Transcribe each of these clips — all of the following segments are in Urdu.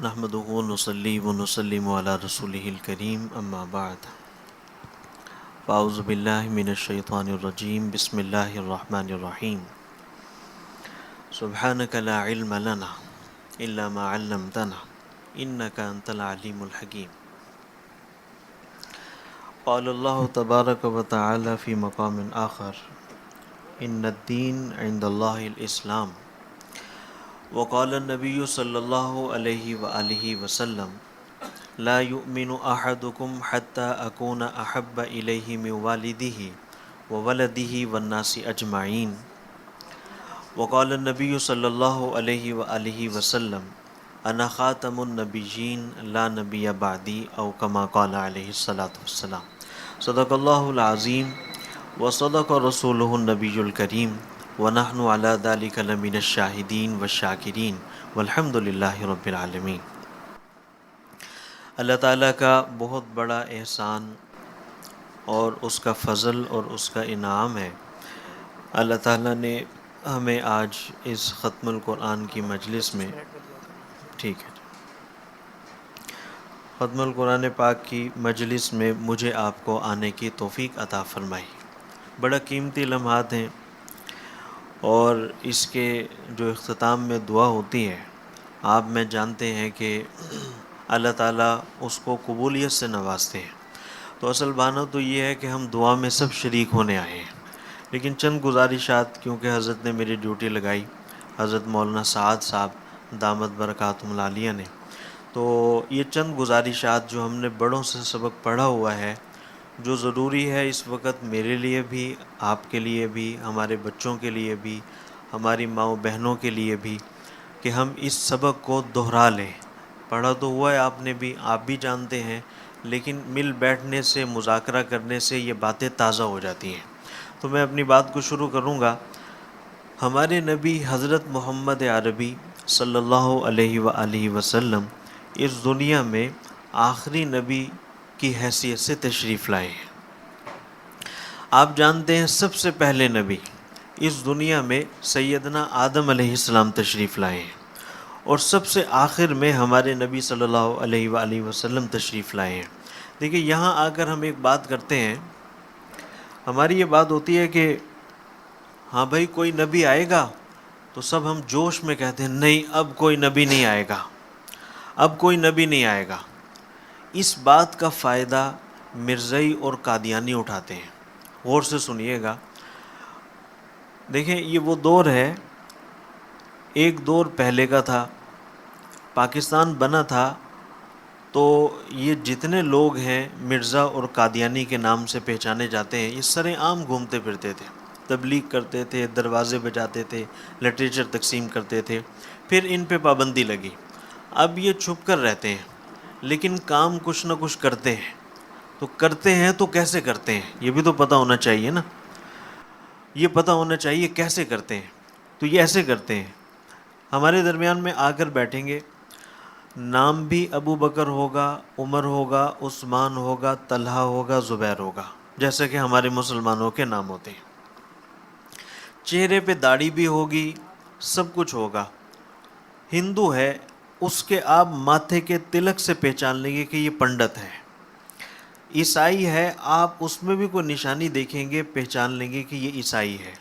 نحمدہ ونصلی ونسلم علی رسولہ الکریم اما بعد فاعوذ باللہ من الشیطان الرجیم بسم اللہ الرحمن الرحیم سبحانک لا علم لنا الا ما علمتنا انک انت العلیم الحکیم قال اللہ تبارک و تعالی فی مقام آخر ان الدین عند اللہ الاسلام وقال النبی صلی اللہ علیہ وآلہ وسلم لا يؤمن احدكم حتى اكون احب الیہ من والدہ وولدہ والناس اجمعین وقال النبی صلی اللہ علیہ وآلہ وسلم انا خاتم النبیین لا نبی بعدی او کما قال علیہ الصلاۃ والسلام صدق اللہ العظیم وصدق رسولہ النبی الکریم ونحن علی ذلک لمن الشاہدین والشاکرین والحمد للہ رب العالمین۔ اللہ تعالیٰ کا بہت بڑا احسان اور اس کا فضل اور اس کا انعام ہے۔ اللہ تعالیٰ نے ہمیں آج اس ختم القرآن کی مجلس میں ٹھیک ہے ختم القرآن پاک کی مجلس میں مجھے آپ کو آنے کی توفیق عطا فرمائی۔ بڑا قیمتی لمحات ہیں اور اس کے جو اختتام میں دعا ہوتی ہے آپ میں جانتے ہیں کہ اللہ تعالیٰ اس کو قبولیت سے نوازتے ہیں۔ تو اصل بہانہ تو یہ ہے کہ ہم دعا میں سب شریک ہونے آئے ہیں، لیکن چند گزارشات کیونکہ حضرت نے میری ڈیوٹی لگائی، حضرت مولانا سعد صاحب دامت برکاتہم العالیہ نے، تو یہ چند گزارشات جو ہم نے بڑوں سے سبق پڑھا ہوا ہے، جو ضروری ہے اس وقت میرے لیے بھی، آپ کے لیے بھی، ہمارے بچوں کے لیے بھی، ہماری ماؤں بہنوں کے لیے بھی، کہ ہم اس سبق کو دہرا لیں۔ پڑھا تو ہوا ہے آپ نے بھی، آپ بھی جانتے ہیں، لیکن مل بیٹھنے سے، مذاکرہ کرنے سے یہ باتیں تازہ ہو جاتی ہیں۔ تو میں اپنی بات کو شروع کروں گا۔ ہمارے نبی حضرت محمد عربی صلی اللہ علیہ وآلہ وسلم اس دنیا میں آخری نبی کی حیثیت سے تشریف لائے ہیں۔ آپ جانتے ہیں سب سے پہلے نبی اس دنیا میں سیدنا آدم علیہ السلام تشریف لائے ہیں، اور سب سے آخر میں ہمارے نبی صلی اللہ علیہ وآلہ وسلم تشریف لائے ہیں۔ دیکھیں یہاں آ کر ہم ایک بات کرتے ہیں، ہماری یہ بات ہوتی ہے کہ ہاں بھائی کوئی نبی آئے گا، تو سب ہم جوش میں کہتے ہیں نہیں اب کوئی نبی نہیں آئے گا، اب کوئی نبی نہیں آئے گا۔ اس بات کا فائدہ مرزائی اور قادیانی اٹھاتے ہیں، غور سے سنیے گا۔ دیکھیں یہ وہ دور ہے، ایک دور پہلے کا تھا، پاکستان بنا تھا تو یہ جتنے لوگ ہیں مرزا اور قادیانی کے نام سے پہچانے جاتے ہیں، یہ سرے عام گھومتے پھرتے تھے، تبلیغ کرتے تھے، دروازے بجاتے تھے، لٹریچر تقسیم کرتے تھے۔ پھر ان پہ پابندی لگی، اب یہ چھپ کر رہتے ہیں لیکن کام کچھ نہ کچھ کرتے ہیں۔ تو کرتے ہیں تو کیسے کرتے ہیں یہ بھی تو پتہ ہونا چاہیے نا، یہ پتہ ہونا چاہیے کیسے کرتے ہیں۔ تو یہ ایسے کرتے ہیں، ہمارے درمیان میں آ کر بیٹھیں گے، نام بھی ابو بکر ہوگا، عمر ہوگا، عثمان ہوگا، طلحہ ہوگا، زبیر ہوگا، جیسے کہ ہمارے مسلمانوں کے نام ہوتے ہیں۔ چہرے پہ داڑھی بھی ہوگی، سب کچھ ہوگا۔ ہندو ہے، اس کے آپ ماتھے کے تلک سے پہچان لیں گے کہ یہ پنڈت ہے۔ عیسائی ہے، آپ اس میں بھی کوئی نشانی دیکھیں گے، پہچان لیں گے کہ یہ عیسائی ہے۔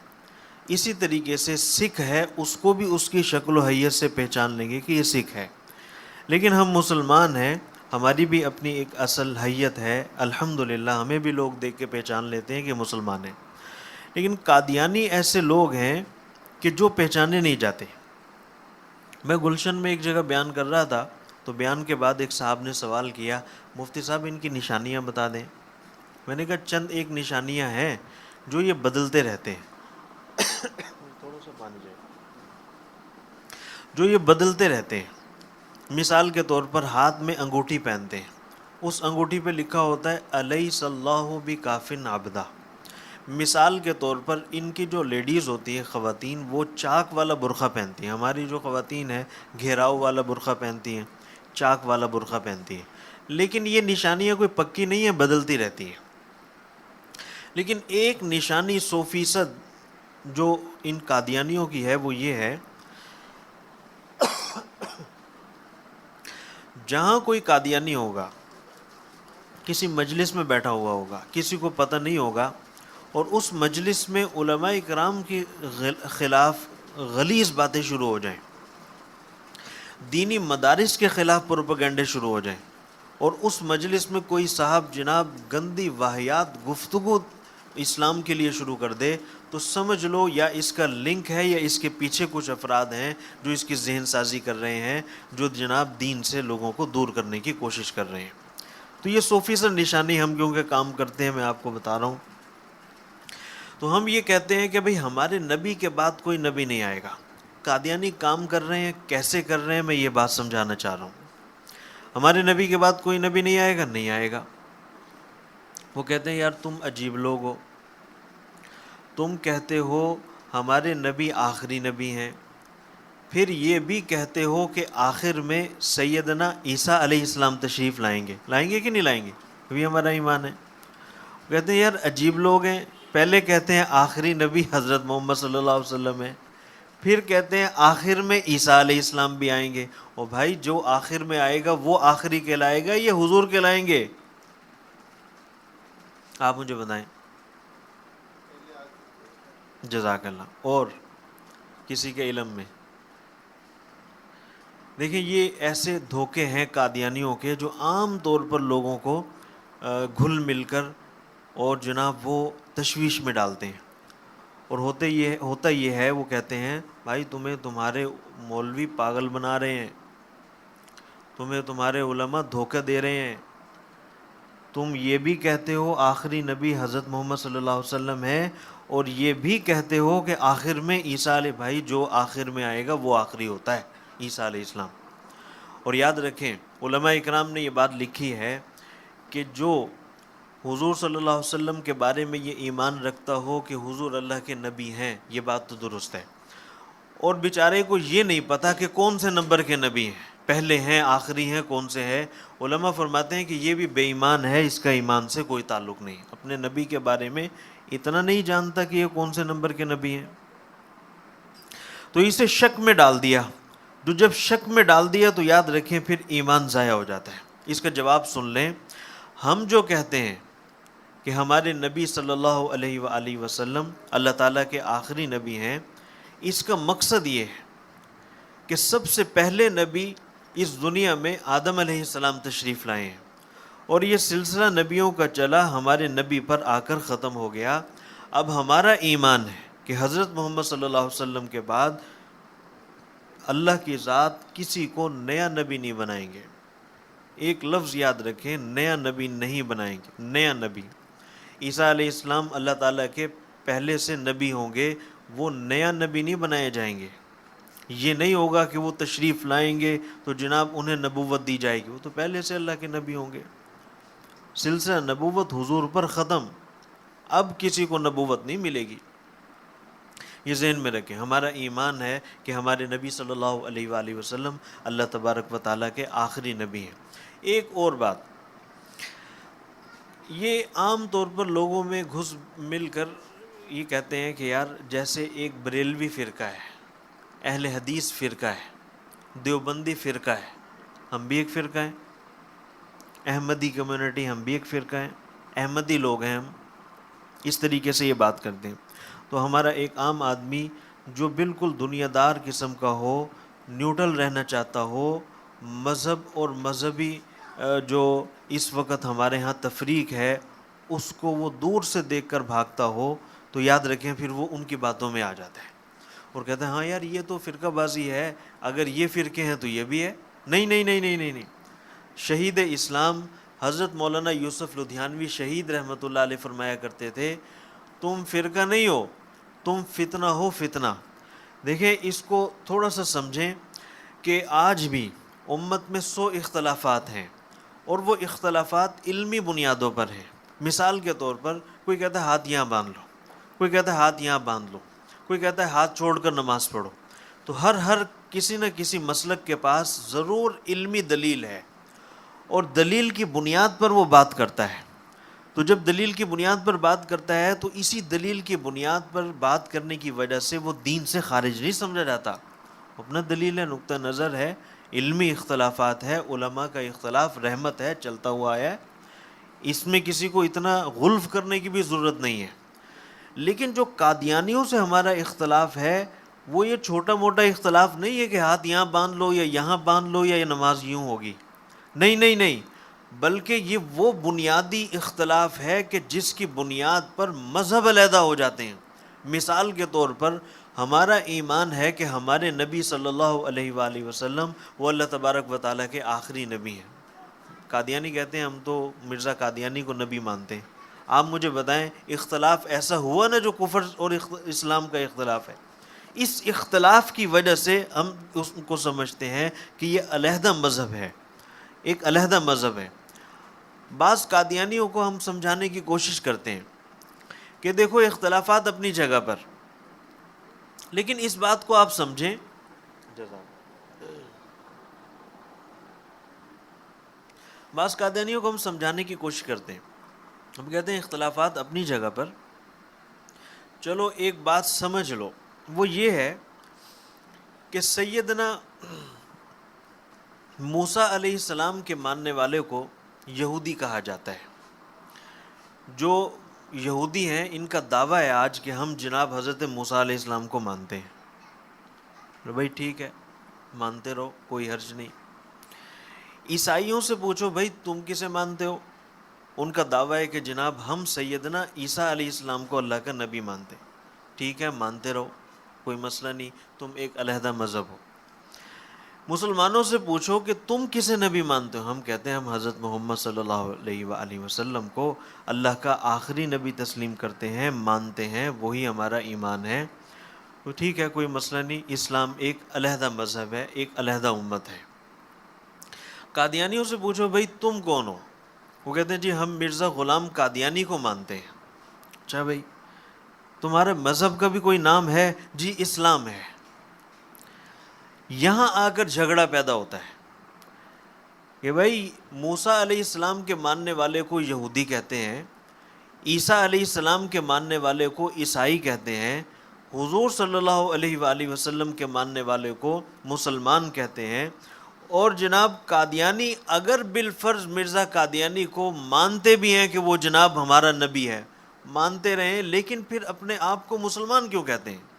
اسی طریقے سے سکھ ہے، اس کو بھی اس کی شکل و حیت سے پہچان لیں گے کہ یہ سکھ ہے۔ لیکن ہم مسلمان ہیں، ہماری بھی اپنی ایک اصل حیت ہے، الحمدللہ ہمیں بھی لوگ دیکھ کے پہچان لیتے ہیں کہ مسلمان ہیں۔ لیکن قادیانی ایسے لوگ ہیں کہ جو پہچانے نہیں جاتے۔ میں گلشن میں ایک جگہ بیان کر رہا تھا، تو بیان کے بعد ایک صاحب نے سوال کیا، مفتی صاحب ان کی نشانیاں بتا دیں۔ میں نے کہا چند ایک نشانیاں ہیں جو یہ بدلتے رہتے ہیں، تھوڑا سا پانی جائے، جو یہ بدلتے رہتے ہیں۔ مثال کے طور پر ہاتھ میں انگوٹھی پہنتے ہیں، اس انگوٹھی پہ لکھا ہوتا ہے الیس اللہ بکافٍ عبدہ۔ مثال کے طور پر ان کی جو لیڈیز ہوتی ہیں، خواتین، وہ چاک والا برقع پہنتی ہیں۔ ہماری جو خواتین ہیں گھیراؤ والا برقع پہنتی ہیں، چاک والا برقع پہنتی ہیں۔ لیکن یہ نشانیاں کوئی پکی نہیں ہیں، بدلتی رہتی ہیں۔ لیکن ایک نشانی 100% جو ان قادیانیوں کی ہے وہ یہ ہے جہاں کوئی قادیانی ہوگا، کسی مجلس میں بیٹھا ہوا ہوگا، کسی کو پتہ نہیں ہوگا، اور اس مجلس میں علماء کرام کے خلاف غلیظ باتیں شروع ہو جائیں، دینی مدارس کے خلاف پروپیگنڈے شروع ہو جائیں، اور اس مجلس میں کوئی صاحب جناب گندی واہیات گفتگو اسلام کے لیے شروع کر دے، تو سمجھ لو یا اس کا لنک ہے یا اس کے پیچھے کچھ افراد ہیں جو اس کی ذہن سازی کر رہے ہیں، جو جناب دین سے لوگوں کو دور کرنے کی کوشش کر رہے ہیں۔ تو یہ 100% نشانی ہم کیونکہ کام کرتے ہیں، میں آپ کو بتا رہا ہوں، تو ہم یہ کہتے ہیں کہ بھئی ہمارے نبی کے بعد کوئی نبی نہیں آئے گا۔ قادیانی کام کر رہے ہیں، کیسے کر رہے ہیں، میں یہ بات سمجھانا چاہ رہا ہوں۔ ہمارے نبی کے بعد کوئی نبی نہیں آئے گا، نہیں آئے گا۔ وہ کہتے ہیں یار تم عجیب لوگ ہو، تم کہتے ہو ہمارے نبی آخری نبی ہیں، پھر یہ بھی کہتے ہو کہ آخر میں سیدنا عیسیٰ علیہ السلام تشریف لائیں گے کہ نہیں لائیں گے؟ بھی ہمارا ایمان ہے۔ کہتے ہیں یار عجیب لوگ ہیں، پہلے کہتے ہیں آخری نبی حضرت محمد صلی اللہ علیہ وسلم ہے، پھر کہتے ہیں آخر میں عیسیٰ علیہ السلام بھی آئیں گے۔ اور بھائی جو آخر میں آئے گا وہ آخری کہلائے گا، یہ حضور کہلائیں گے؟ آپ مجھے بتائیں۔ جزاک اللہ۔ اور کسی کے علم میں؟ دیکھیں یہ ایسے دھوکے ہیں قادیانیوں کے جو عام طور پر لوگوں کو گھل مل کر اور جناب وہ تشویش میں ڈالتے ہیں، اور ہوتا یہ ہے، وہ کہتے ہیں بھائی تمہیں تمہارے مولوی پاگل بنا رہے ہیں، تمہیں تمہارے علماء دھوکہ دے رہے ہیں، تم یہ بھی کہتے ہو آخری نبی حضرت محمد صلی اللہ علیہ وسلم ہے، اور یہ بھی کہتے ہو کہ آخر میں عیسیٰ علیہ، بھائی جو آخر میں آئے گا وہ آخری ہوتا ہے، عیسیٰ علیہ السلام۔ اور یاد رکھیں علماء اکرام نے یہ بات لکھی ہے کہ جو حضور صلی اللہ علیہ وسلم کے بارے میں یہ ایمان رکھتا ہو کہ حضور اللہ کے نبی ہیں، یہ بات تو درست ہے، اور بیچارے کو یہ نہیں پتا کہ کون سے نمبر کے نبی ہیں، پہلے ہیں آخری ہیں، کون سے ہے۔ علماء فرماتے ہیں کہ یہ بھی بے ایمان ہے، اس کا ایمان سے کوئی تعلق نہیں، اپنے نبی کے بارے میں اتنا نہیں جانتا کہ یہ کون سے نمبر کے نبی ہیں، تو اسے شک میں ڈال دیا۔ تو جب شک میں ڈال دیا تو یاد رکھیں پھر ایمان ضائع ہو جاتا ہے۔ اس کا جواب سن لیں، ہم جو کہتے ہیں کہ ہمارے نبی صلی اللہ علیہ وآلہ وسلم اللہ تعالیٰ کے آخری نبی ہیں، اس کا مقصد یہ ہے کہ سب سے پہلے نبی اس دنیا میں آدم علیہ السلام تشریف لائے ہیں، اور یہ سلسلہ نبیوں کا چلا ہمارے نبی پر آ کر ختم ہو گیا۔ اب ہمارا ایمان ہے کہ حضرت محمد صلی اللہ علیہ وسلم کے بعد اللہ کی ذات کسی کو نیا نبی نہیں بنائیں گے۔ ایک لفظ یاد رکھیں، نیا نبی نہیں بنائیں گے، نیا نبی۔ عیسیٰ علیہ السلام اللہ تعالیٰ کے پہلے سے نبی ہوں گے، وہ نیا نبی نہیں بنائے جائیں گے۔ یہ نہیں ہوگا کہ وہ تشریف لائیں گے تو جناب انہیں نبوت دی جائے گی، وہ تو پہلے سے اللہ کے نبی ہوں گے۔ سلسلہ نبوت حضور پر ختم، اب کسی کو نبوت نہیں ملے گی۔ یہ ذہن میں رکھیں، ہمارا ایمان ہے کہ ہمارے نبی صلی اللہ علیہ وآلہ وسلم اللہ تبارک و تعالیٰ کے آخری نبی ہیں۔ ایک اور بات، یہ عام طور پر لوگوں میں گھس مل کر یہ کہتے ہیں کہ یار جیسے ایک بریلوی فرقہ ہے، اہل حدیث فرقہ ہے، دیوبندی فرقہ ہے، ہم بھی ایک فرقہ ہیں، احمدی کمیونٹی ہم بھی ایک فرقہ ہیں، احمدی لوگ ہیں ہم، اس طریقے سے یہ بات کرتے ہیں۔ تو ہمارا ایک عام آدمی جو بالکل دنیا دار قسم کا ہو، نیوٹرل رہنا چاہتا ہو، مذہب اور مذہبی جو اس وقت ہمارے ہاں تفریق ہے اس کو وہ دور سے دیکھ کر بھاگتا ہو، تو یاد رکھیں پھر وہ ان کی باتوں میں آ جاتا ہے اور کہتا ہے ہاں یار یہ تو فرقہ بازی ہے، اگر یہ فرقے ہیں تو یہ بھی ہے۔ نہیں نہیں نہیں نہیں نہیں نہیں، شہید اسلام حضرت مولانا یوسف لدھیانوی شہید رحمۃ اللہ علیہ فرمایا کرتے تھے، تم فرقہ نہیں ہو، تم فتنہ ہو، فتنہ۔ دیکھیں اس کو تھوڑا سا سمجھیں کہ آج بھی امت میں 100 اختلافات ہیں، اور وہ اختلافات علمی بنیادوں پر ہیں۔ مثال کے طور پر کوئی کہتا ہے ہاتھ یہاں باندھ لو، کوئی کہتا ہے ہاتھ یہاں باندھ لو، کوئی کہتا ہے ہاتھ چھوڑ کر نماز پڑھو۔ تو ہر کسی نہ کسی مسلک کے پاس ضرور علمی دلیل ہے، اور دلیل کی بنیاد پر وہ بات کرتا ہے۔ تو جب دلیل کی بنیاد پر بات کرتا ہے تو اسی دلیل کی بنیاد پر بات کرنے کی وجہ سے وہ دین سے خارج نہیں سمجھا جاتا، اپنا دلیل ہے، نقطہ نظر ہے، علمی اختلافات ہے، علماء کا اختلاف رحمت ہے، چلتا ہوا آیا ہے، اس میں کسی کو اتنا غلف کرنے کی بھی ضرورت نہیں ہے۔ لیکن جو قادیانیوں سے ہمارا اختلاف ہے وہ یہ چھوٹا موٹا اختلاف نہیں ہے کہ ہاتھ یہاں باندھ لو یا یہاں باندھ لو یا یہ نماز یوں ہوگی، نہیں نہیں نہیں، بلکہ یہ وہ بنیادی اختلاف ہے کہ جس کی بنیاد پر مذہب علیحدہ ہو جاتے ہیں۔ مثال کے طور پر ہمارا ایمان ہے کہ ہمارے نبی صلی اللہ علیہ وآلہ وسلم وہ اللہ تبارک و تعالیٰ کے آخری نبی ہیں۔ قادیانی کہتے ہیں ہم تو مرزا قادیانی کو نبی مانتے ہیں۔ آپ مجھے بتائیں اختلاف ایسا ہوا نا جو کفر اور اسلام کا اختلاف ہے، اس اختلاف کی وجہ سے ہم اس کو سمجھتے ہیں کہ یہ علیحدہ مذہب ہے، ایک علیحدہ مذہب ہے۔ بعض قادیانیوں کو ہم سمجھانے کی کوشش کرتے ہیں کہ دیکھو اختلافات اپنی جگہ پر، لیکن اس بات کو آپ سمجھیں، بعض قادیانیوں کو ہم سمجھانے کی کوشش کرتے ہیں، ہم کہتے ہیں اختلافات اپنی جگہ پر، چلو ایک بات سمجھ لو، وہ یہ ہے کہ سیدنا موسیٰ علیہ السلام کے ماننے والے کو یہودی کہا جاتا ہے۔ جو یہودی ہیں ان کا دعویٰ ہے آج کہ ہم جناب حضرت موسیٰ علیہ السلام کو مانتے ہیں۔ بھائی ٹھیک ہے، مانتے رہو، کوئی حرج نہیں۔ عیسائیوں سے پوچھو بھائی تم کسے مانتے ہو، ان کا دعویٰ ہے کہ جناب ہم سیدنا عیسیٰ علیہ السلام کو اللہ کا نبی مانتے ہیں۔ ٹھیک ہے، مانتے رہو، کوئی مسئلہ نہیں، تم ایک علیحدہ مذہب ہو۔ مسلمانوں سے پوچھو کہ تم کسے نبی مانتے ہو، ہم کہتے ہیں ہم حضرت محمد صلی اللہ علیہ وآلہ وسلم کو اللہ کا آخری نبی تسلیم کرتے ہیں، مانتے ہیں، وہی ہمارا ایمان ہے۔ تو ٹھیک ہے، کوئی مسئلہ نہیں، اسلام ایک علیحدہ مذہب ہے، ایک علیحدہ امت ہے۔ قادیانیوں سے پوچھو بھائی تم کون ہو، وہ کہتے ہیں جی ہم مرزا غلام قادیانی کو مانتے ہیں۔ اچھا بھائی تمہارے مذہب کا بھی کوئی نام ہے؟ جی اسلام ہے۔ یہاں آ کر جھگڑا پیدا ہوتا ہے کہ بھائی موسیٰ علیہ السلام کے ماننے والے کو یہودی کہتے ہیں، عیسیٰ علیہ السلام کے ماننے والے کو عیسائی کہتے ہیں، حضور صلی اللہ علیہ وآلہ وسلم کے ماننے والے کو مسلمان کہتے ہیں، اور جناب قادیانی اگر بالفرض مرزا قادیانی کو مانتے بھی ہیں کہ وہ جناب ہمارا نبی ہے، مانتے رہیں، لیکن پھر اپنے آپ کو مسلمان کیوں کہتے ہیں؟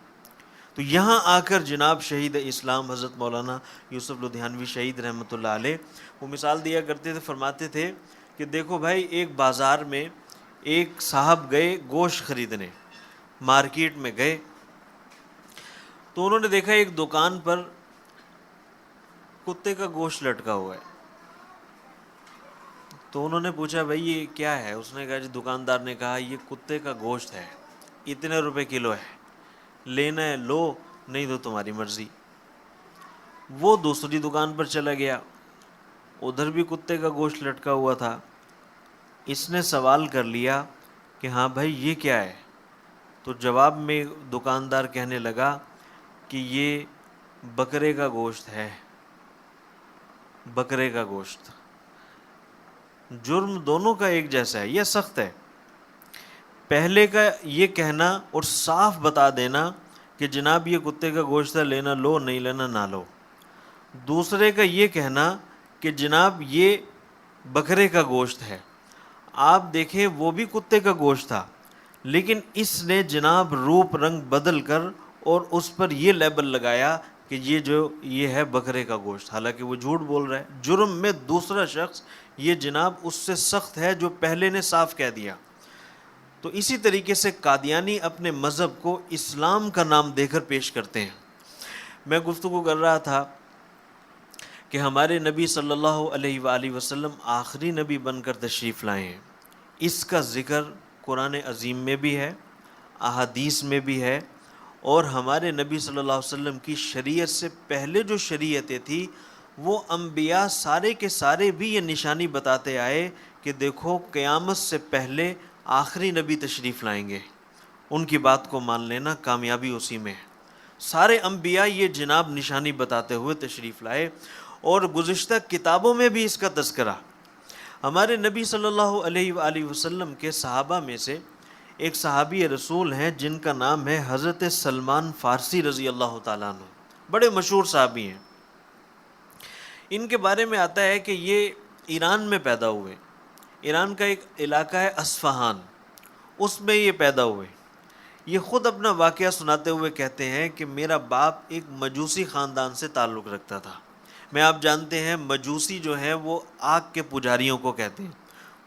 تو یہاں آ کر جناب شہید اسلام حضرت مولانا یوسف لدھیانوی شہید رحمۃ اللہ علیہ وہ مثال دیا کرتے تھے، فرماتے تھے کہ دیکھو بھائی ایک بازار میں ایک صاحب گئے گوشت خریدنے، مارکیٹ میں گئے تو انہوں نے دیکھا ایک دکان پر کتے کا گوشت لٹکا ہوا ہے، تو انہوں نے پوچھا بھائی یہ کیا ہے؟ اس نے کہا جی، دکاندار نے کہا یہ کتے کا گوشت ہے، اتنے روپے کلو ہے، لینا ہے لو، نہیں تو تمہاری مرضی۔ وہ دوسری دکان پر چلا گیا، ادھر بھی کتے کا گوشت لٹکا ہوا تھا۔ اس نے سوال کر لیا کہ ہاں بھائی یہ کیا ہے؟ تو جواب میں دکاندار کہنے لگا کہ یہ بکرے کا گوشت ہے، بکرے کا گوشت۔ جرم دونوں کا ایک جیسا ہے، یہ سخت ہے۔ پہلے کا یہ کہنا اور صاف بتا دینا کہ جناب یہ کتے کا گوشت ہے، لینا لو، نہیں لینا نہ لو۔ دوسرے کا یہ کہنا کہ جناب یہ بکرے کا گوشت ہے، آپ دیکھیں وہ بھی کتے کا گوشت تھا، لیکن اس نے جناب روپ رنگ بدل کر اور اس پر یہ لیبل لگایا کہ یہ ہے بکرے کا گوشت، حالانکہ وہ جھوٹ بول رہا ہے۔ جرم میں دوسرا شخص یہ جناب اس سے سخت ہے جو پہلے نے صاف کہہ دیا۔ تو اسی طریقے سے قادیانی اپنے مذہب کو اسلام کا نام دے کر پیش کرتے ہیں۔ میں گفتگو کر رہا تھا کہ ہمارے نبی صلی اللہ علیہ وآلہ وسلم آخری نبی بن کر تشریف لائے ہیں، اس کا ذکر قرآن عظیم میں بھی ہے، احادیث میں بھی ہے، اور ہمارے نبی صلی اللہ علیہ وسلم کی شریعت سے پہلے جو شریعتیں تھیں وہ انبیاء سارے کے سارے بھی یہ نشانی بتاتے آئے کہ دیکھو قیامت سے پہلے آخری نبی تشریف لائیں گے، ان کی بات کو مان لینا، کامیابی اسی میں ہے۔ سارے انبیاء یہ جناب نشانی بتاتے ہوئے تشریف لائے، اور گزشتہ کتابوں میں بھی اس کا تذکرہ۔ ہمارے نبی صلی اللہ علیہ وآلہ وسلم کے صحابہ میں سے ایک صحابی رسول ہیں جن کا نام ہے حضرت سلمان فارسی رضی اللہ تعالیٰ عنہ، بڑے مشہور صحابی ہیں۔ ان کے بارے میں آتا ہے کہ یہ ایران میں پیدا ہوئے، ایران کا ایک علاقہ ہے اصفہان، اس میں یہ پیدا ہوئے۔ یہ خود اپنا واقعہ سناتے ہوئے کہتے ہیں کہ میرا باپ ایک مجوسی خاندان سے تعلق رکھتا تھا۔ میں آپ جانتے ہیں مجوسی جو ہیں وہ آگ کے پجاریوں کو کہتے ہیں،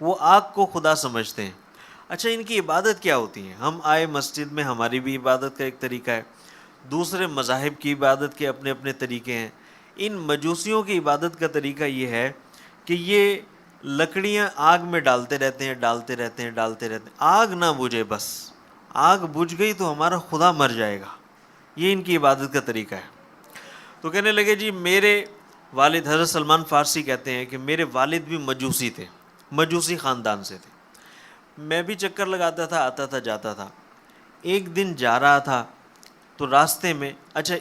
وہ آگ کو خدا سمجھتے ہیں۔ اچھا، ان کی عبادت کیا ہوتی ہے؟ ہم آئے مسجد میں، ہماری بھی عبادت کا ایک طریقہ ہے، دوسرے مذاہب کی عبادت کے اپنے اپنے طریقے ہیں۔ ان مجوسیوں کی عبادت کا طریقہ یہ ہے کہ یہ لکڑیاں آگ میں ڈالتے رہتے ہیں، ڈالتے رہتے ہیں، ڈالتے رہتے ہیں، آگ نہ بجھے، بس آگ بجھ گئی تو ہمارا خدا مر جائے گا۔ یہ ان کی عبادت کا طریقہ ہے۔ تو کہنے لگے جی میرے والد، حضرت سلمان فارسی کہتے ہیں کہ میرے والد بھی مجوسی تھے، مجوسی خاندان سے تھے۔ میں بھی چکر لگاتا تھا، آتا تھا، جاتا تھا۔ ایک دن جا رہا تھا تو راستے میں، اچھا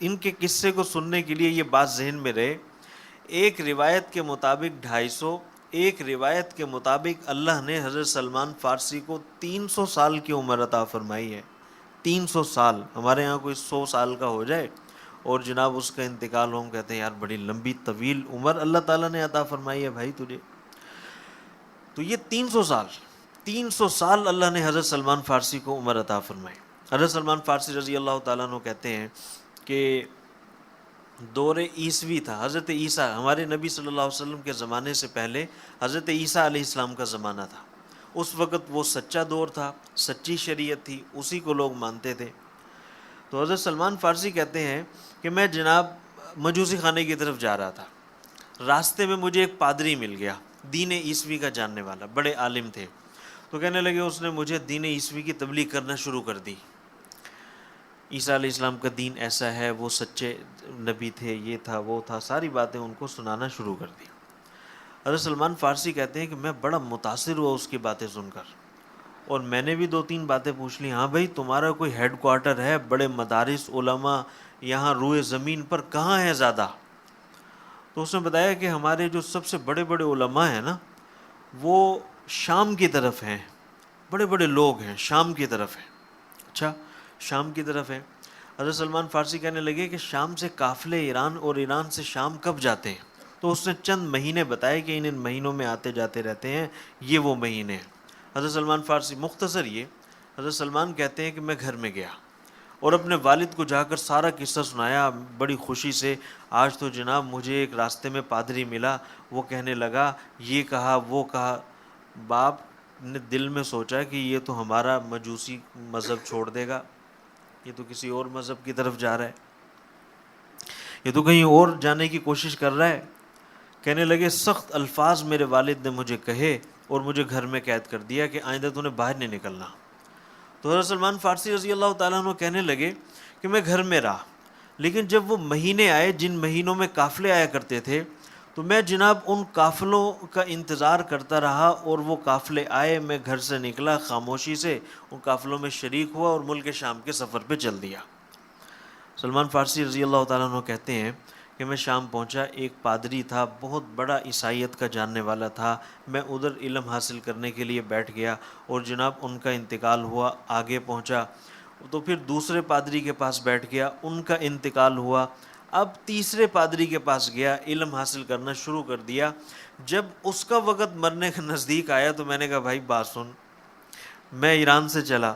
ان کے قصے کو سننے کے لیے یہ بات ذہن میں رہے، ایک روایت کے مطابق 250، ایک روایت کے مطابق اللہ نے حضرت سلمان فارسی کو 300 سال کی عمر عطا فرمائی ہے۔ 300 سال، ہمارے ہاں کوئی 100 سال کا ہو جائے اور جناب اس کا انتقال ہو، ہم کہتے ہیں یار بڑی لمبی طویل عمر اللہ تعالیٰ نے عطا فرمائی ہے بھائی تجھے۔ تو یہ 300 سال اللہ نے حضرت سلمان فارسی کو عمر عطا فرمائی۔ حضرت سلمان فارسی رضی اللہ تعالیٰ عنہ کہتے ہیں کہ دور عیسوی تھا، حضرت عیسیٰ، ہمارے نبی صلی اللہ علیہ وسلم کے زمانے سے پہلے حضرت عیسیٰ علیہ السلام کا زمانہ تھا۔ اس وقت وہ سچا دور تھا، سچی شریعت تھی، اسی کو لوگ مانتے تھے۔ تو حضرت سلمان فارسی کہتے ہیں کہ میں جناب مجوسی خانے کی طرف جا رہا تھا، راستے میں مجھے ایک پادری مل گیا، دین عیسوی کا جاننے والا، بڑے عالم تھے۔ تو کہنے لگے اس نے مجھے دین عیسوی کی تبلیغ کرنا شروع کر دی، عیسیٰ علیہ السلام کا دین ایسا ہے، وہ سچے نبی تھے، یہ تھا وہ تھا، ساری باتیں ان کو سنانا شروع کر دی۔ حضرت سلمان فارسی کہتے ہیں کہ میں بڑا متاثر ہوا اس کی باتیں سن کر، اور میں نے بھی 2-3 باتیں پوچھ لی، ہاں بھائی تمہارا کوئی ہیڈ کوارٹر ہے، بڑے مدارس علماء یہاں روئے زمین پر کہاں ہیں زیادہ؟ تو اس نے بتایا کہ ہمارے جو سب سے بڑے بڑے علماء ہیں نا، وہ شام کی طرف ہیں، بڑے بڑے لوگ ہیں شام کی طرف ہیں۔ اچھا، شام کی طرف ہے۔ حضرت سلمان فارسی کہنے لگے کہ شام سے قافلے ایران اور ایران سے شام کب جاتے ہیں؟ تو اس نے چند مہینے بتائے کہ ان مہینوں میں آتے جاتے رہتے ہیں، یہ وہ مہینے ہیں۔ حضرت سلمان فارسی مختصر یہ، حضرت سلمان کہتے ہیں کہ میں گھر میں گیا اور اپنے والد کو جا کر سارا قصہ سنایا بڑی خوشی سے۔ آج تو جناب مجھے ایک راستے میں پادری ملا، وہ کہنے لگا یہ کہا وہ کہا۔ باپ نے دل میں سوچا کہ یہ تو ہمارا مجوسی مذہب چھوڑ دے گا، یہ تو کسی اور مذہب کی طرف جا رہا ہے، یہ تو کہیں اور جانے کی کوشش کر رہا ہے۔ کہنے لگے سخت الفاظ میرے والد نے مجھے کہے اور مجھے گھر میں قید کر دیا کہ آئندہ تو نے باہر نہیں نکلنا۔ تو حضرت سلمان فارسی رضی اللہ تعالیٰ عنہ کہنے لگے کہ میں گھر میں رہا، لیکن جب وہ مہینے آئے جن مہینوں میں قافلے آیا کرتے تھے، تو میں جناب ان قافلوں کا انتظار کرتا رہا، اور وہ قافلے آئے، میں گھر سے نکلا خاموشی سے، ان قافلوں میں شریک ہوا اور ملک شام کے سفر پہ چل دیا۔ سلمان فارسی رضی اللہ تعالیٰ عنہ کہتے ہیں کہ میں شام پہنچا، ایک پادری تھا، بہت بڑا عیسائیت کا جاننے والا تھا، میں ادھر علم حاصل کرنے کے لیے بیٹھ گیا، اور جناب ان کا انتقال ہوا، آگے پہنچا تو پھر دوسرے پادری کے پاس بیٹھ گیا، ان کا انتقال ہوا، اب تیسرے پادری کے پاس گیا، علم حاصل کرنا شروع کر دیا۔ جب اس کا وقت مرنے کا نزدیک آیا تو میں نے کہا بھائی بات سن، میں ایران سے چلا،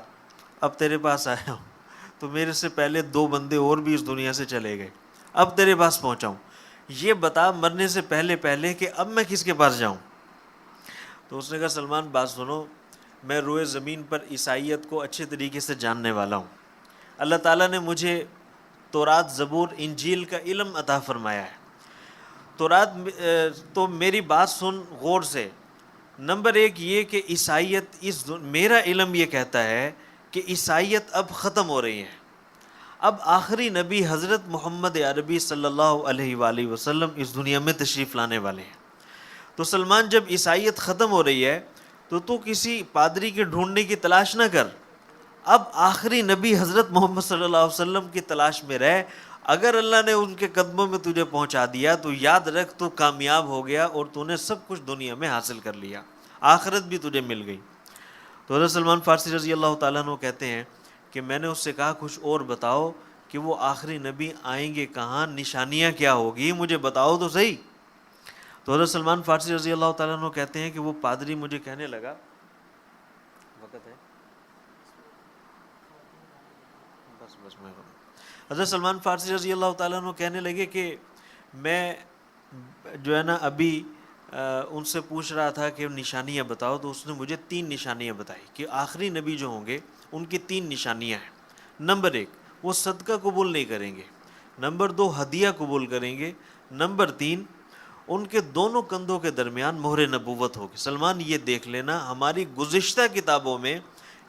اب تیرے پاس آیا ہوں، تو میرے سے پہلے 2 بندے اور بھی اس دنیا سے چلے گئے، اب تیرے پاس پہنچا ہوں، یہ بتا مرنے سے پہلے کہ اب میں کس کے پاس جاؤں؟ تو اس نے کہا سلمان بات سنو، میں روئے زمین پر عیسائیت کو اچھے طریقے سے جاننے والا ہوں، اللہ تعالیٰ نے مجھے تورات، زبور، انجیل کا علم عطا فرمایا ہے۔ تورات تو میری بات سن غور سے۔ نمبر 1 یہ کہ عیسائیت میرا علم یہ کہتا ہے کہ عیسائیت اب ختم ہو رہی ہے، اب آخری نبی حضرت محمد عربی صلی اللہ علیہ وآلہ وسلم اس دنیا میں تشریف لانے والے ہیں۔ تو سلمان جب عیسائیت ختم ہو رہی ہے تو کسی پادری کے ڈھونڈنے کی تلاش نہ کر، اب آخری نبی حضرت محمد صلی اللہ علیہ وسلم کی تلاش میں رہ، اگر اللہ نے ان کے قدموں میں تجھے پہنچا دیا تو یاد رکھ تو کامیاب ہو گیا اور تو نے سب کچھ دنیا میں حاصل کر لیا، آخرت بھی تجھے مل گئی۔ تو حضرت سلمان فارسی رضی اللہ تعالیٰ عنہ کہتے ہیں کہ میں نے اس سے کہا کچھ اور بتاؤ کہ وہ آخری نبی آئیں گے کہاں، نشانیاں کیا ہوگی، مجھے بتاؤ تو صحیح۔ تو حضرت سلمان فارسی رضی اللہ تعالیٰ عنہ کہتے ہیں کہ وہ پادری مجھے کہنے لگا، وقت ہے بس میں حضرت سلمان فارسی رضی اللہ تعالیٰ عنہ کہنے لگے کہ میں جو ہے نا ابھی ان سے پوچھ رہا تھا کہ نشانیاں بتاؤ، تو اس نے مجھے 3 نشانیاں بتائی کہ آخری نبی جو ہوں گے ان کی 3 نشانیاں ہیں۔ نمبر 1، وہ صدقہ قبول نہیں کریں گے۔ نمبر 2، ہدیہ قبول کریں گے۔ نمبر 3، ان کے دونوں کندھوں کے درمیان مہر نبوت ہوگی۔ سلمان یہ دیکھ لینا، ہماری گزشتہ کتابوں میں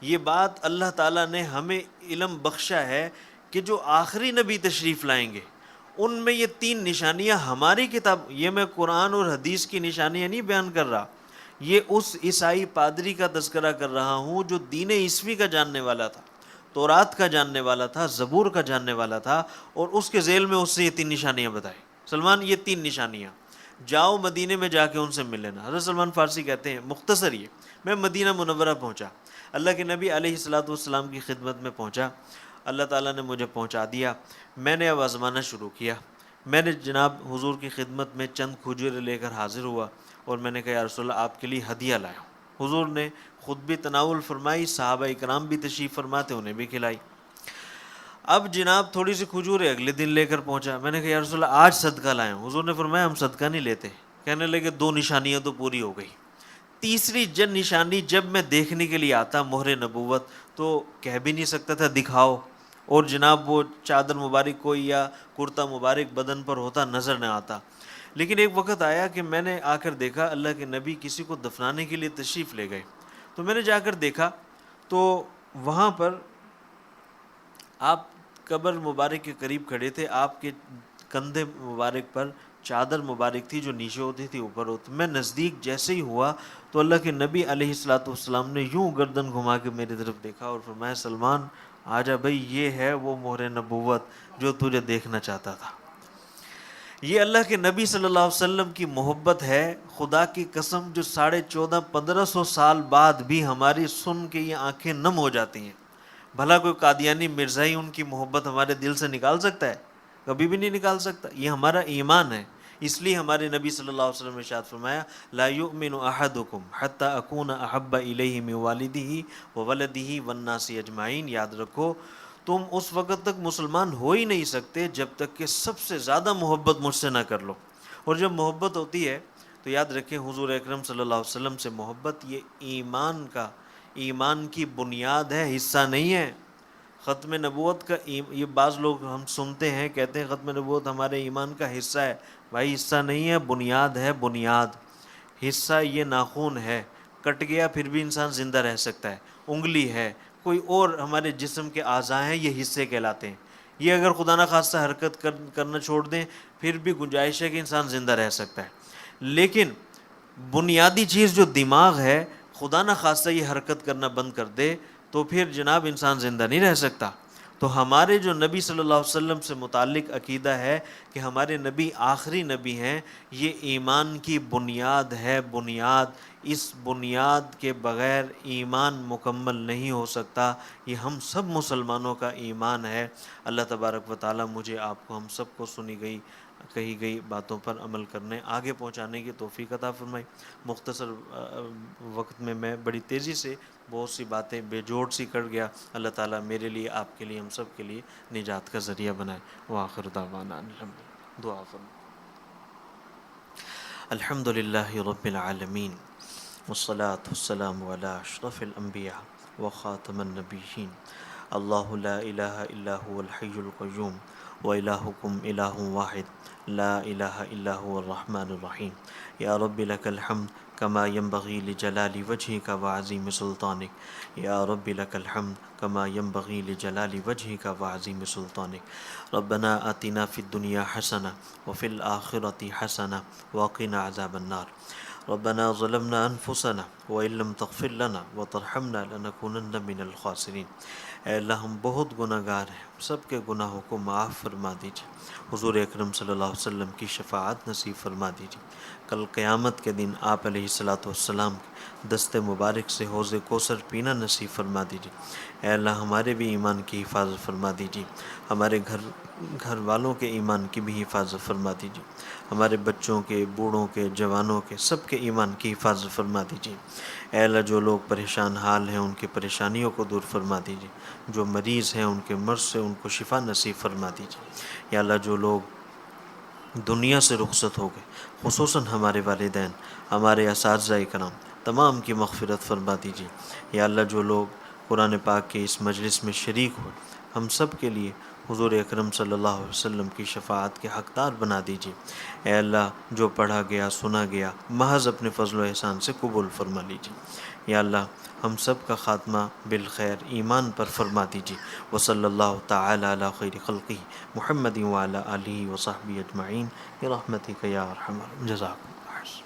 یہ بات اللہ تعالیٰ نے ہمیں علم بخشا ہے کہ جو آخری نبی تشریف لائیں گے ان میں یہ 3 نشانیاں ہماری کتاب، یہ میں قرآن اور حدیث کی نشانیاں نہیں بیان کر رہا، یہ اس عیسائی پادری کا تذکرہ کر رہا ہوں جو دین عیسوی کا جاننے والا تھا، تورات کا جاننے والا تھا، زبور کا جاننے والا تھا، اور اس کے ذیل میں اس نے یہ 3 نشانیاں بتائی۔ سلمان یہ 3 نشانیاں، جاؤ مدینے میں جا کے ان سے مل لینا۔ حضرت سلمان فارسی کہتے ہیں مختصر یہ، میں مدینہ منورہ پہنچا، اللہ کے نبی علیہ الصلوۃ والسلام کی خدمت میں پہنچا، اللہ تعالیٰ نے مجھے پہنچا دیا، میں نے اب آزمانا شروع کیا۔ میں نے جناب حضور کی خدمت میں چند کھجوریں لے کر حاضر ہوا اور میں نے کہا یا رسول اللہ آپ کے لیے ہدیہ لایا ہوں۔ حضور نے خود بھی تناول فرمائی، صحابہ کرام بھی تشریف فرماتے، انہیں بھی کھلائی۔ اب جناب تھوڑی سی کھجوریں اگلے دن لے کر پہنچا، میں نے کہا یا رسول اللہ آج صدقہ لایا ہوں۔ حضور نے فرمایا ہم صدقہ نہیں لیتے۔ کہنے لگے 2 نشانیاں تو پوری ہو گئی، تیسری نشانی جب میں دیکھنے کے لیے آتا مہر نبوت تو کہہ بھی نہیں سکتا تھا دکھاؤ، اور جناب وہ چادر مبارک کوئی یا کرتا مبارک بدن پر ہوتا نظر نہ آتا۔ لیکن ایک وقت آیا کہ میں نے آ کر دیکھا اللہ کے نبی کسی کو دفنانے کے لیے تشریف لے گئے، تو میں نے جا کر دیکھا تو وہاں پر آپ قبر مبارک کے قریب کھڑے تھے، آپ کے کندھے مبارک پر چادر مبارک تھی جو نیچے ہوتی تھی اوپر ہوتی۔ میں نزدیک جیسے ہی ہوا تو اللہ کے نبی علیہ الصلوۃ والسلام نے یوں گردن گھما کے میری طرف دیکھا اور فرمایا سلمان آجا بھائی، یہ ہے وہ مہر نبوت جو تجھے دیکھنا چاہتا تھا۔ یہ اللہ کے نبی صلی اللہ علیہ وسلم کی محبت ہے، خدا کی قسم جو 1450-1500 سال بعد بھی ہماری سن کے یہ آنکھیں نم ہو جاتی ہیں۔ بھلا کوئی قادیانی مرزائی ان کی محبت ہمارے دل سے نکال سکتا ہے؟ کبھی بھی نہیں نکال سکتا۔ یہ ہمارا ایمان ہے، اس لیے ہمارے نبی صلی اللہ علیہ وسلم نے ارشاد فرمایا لا یؤمن احدکم حتی اکون احب الیہ من والدہ وولدہ والناس اجمعین۔ یاد رکھو تم اس وقت تک مسلمان ہو ہی نہیں سکتے جب تک کہ سب سے زیادہ محبت مجھ سے نہ کر لو، اور جب محبت ہوتی ہے تو یاد رکھیں حضور اکرم صلی اللہ علیہ وسلم سے محبت یہ ایمان کی بنیاد ہے، حصہ نہیں ہے۔ ختم نبوت کا یہ بعض لوگ ہم سنتے ہیں کہتے ہیں ختم نبوت ہمارے ایمان کا حصہ ہے، بھائی حصہ نہیں ہے، بنیاد ہے، بنیاد۔ حصہ یہ ناخون ہے، کٹ گیا پھر بھی انسان زندہ رہ سکتا ہے، انگلی ہے، کوئی اور ہمارے جسم کے اعضاء ہیں، یہ حصے کہلاتے ہیں۔ یہ اگر خدا نہ خواستہ حرکت کرنا چھوڑ دیں پھر بھی گنجائش ہے کہ انسان زندہ رہ سکتا ہے، لیکن بنیادی چیز جو دماغ ہے خدا نہ خواستہ یہ حرکت کرنا بند کر دے تو پھر جناب انسان زندہ نہیں رہ سکتا۔ تو ہمارے جو نبی صلی اللہ علیہ وسلم سے متعلق عقیدہ ہے کہ ہمارے نبی آخری نبی ہیں، یہ ایمان کی بنیاد ہے، بنیاد۔ اس بنیاد کے بغیر ایمان مکمل نہیں ہو سکتا، یہ ہم سب مسلمانوں کا ایمان ہے۔ اللہ تبارک و تعالیٰ مجھے آپ کو ہم سب کو سنی گئی کہی گئی باتوں پر عمل کرنے آگے پہنچانے کی توفیق عطا فرمائی۔ مختصر وقت میں بڑی تیزی سے بہت سی باتیں بے جوڑ سی کر گیا، اللہ تعالیٰ میرے لیے آپ کے لیے ہم سب کے لیے نجات کا ذریعہ بنائے۔ وآخر دعوانا الحمدللہ۔ دعا فرمائیں۔ الحمدللہ رب العالمین والصلاة والسلام علی اشرف الانبیاء وخاتم النبیین، اللہ لا الہ الا هو الحی القیوم وإلہکم الہ واحد لا الہ الا هو الرحمن الرحیم۔ یا رب لک الحمد کما ینبغی لجلال وجہک وعظیم سلطانک، یا رب لک الحمد کما ینبغی لجلال وجہک وعظیم سلطانک۔ ربنا آتنا فی الدنیا حسنہ وفی الآخرۃ حسنہ وقنا عذاب النار۔ ربنا ظلمنا انفسنا وإن لم تغفر لنا وترحمنا لنکونن من الخاسرین۔ اے اللہ ہم بہت گناہ گار ہیں، سب کے گناہوں کو معاف فرما دیجیے، حضور اکرم صلی اللہ علیہ وسلم کی شفاعت نصیب فرما دیجیے۔ کل قیامت کے دن آپ علیہ الصلاۃ والسلام کے دست مبارک سے حوض کوثر پینا نصیب فرما دیجیے۔ اے اللہ ہمارے بھی ایمان کی حفاظت فرما دیجیے، ہمارے گھر والوں کے ایمان کی بھی حفاظت فرما دیجیے، ہمارے بچوں کے، بوڑھوں کے، جوانوں کے، سب کے ایمان کی حفاظت فرما دیجیے۔ اے اللہ جو لوگ پریشان حال ہیں ان کی پریشانیوں کو دور فرما دیجیے، جو مریض ہیں ان کے مرض سے ان کو شفا نصیب فرما دیجیے۔ یا اللہ جو لوگ دنیا سے رخصت ہو گئے، خصوصاً ہمارے والدین، ہمارے اساتذہ کرام، تمام کی مغفرت فرما دیجیے۔ یا اللہ جو لوگ قرآن پاک کے اس مجلس میں شریک ہوئے، ہم سب کے لیے حضور اکرم صلی اللہ علیہ وسلم کی شفاعت کے حقدار بنا دیجیے۔ اے اللہ جو پڑھا گیا، سنا گیا، محض اپنے فضل و احسان سے قبول فرما لیجیے۔ یا اللہ ہم سب کا خاتمہ بالخیر ایمان پر فرما دیجیے۔ وصلی اللہ تعالی علی خیر خلقہ محمد وعلی آلہ وصحبہ اجمعین برحمتک یا ارحم الراحمین۔ جزاکم اللہ۔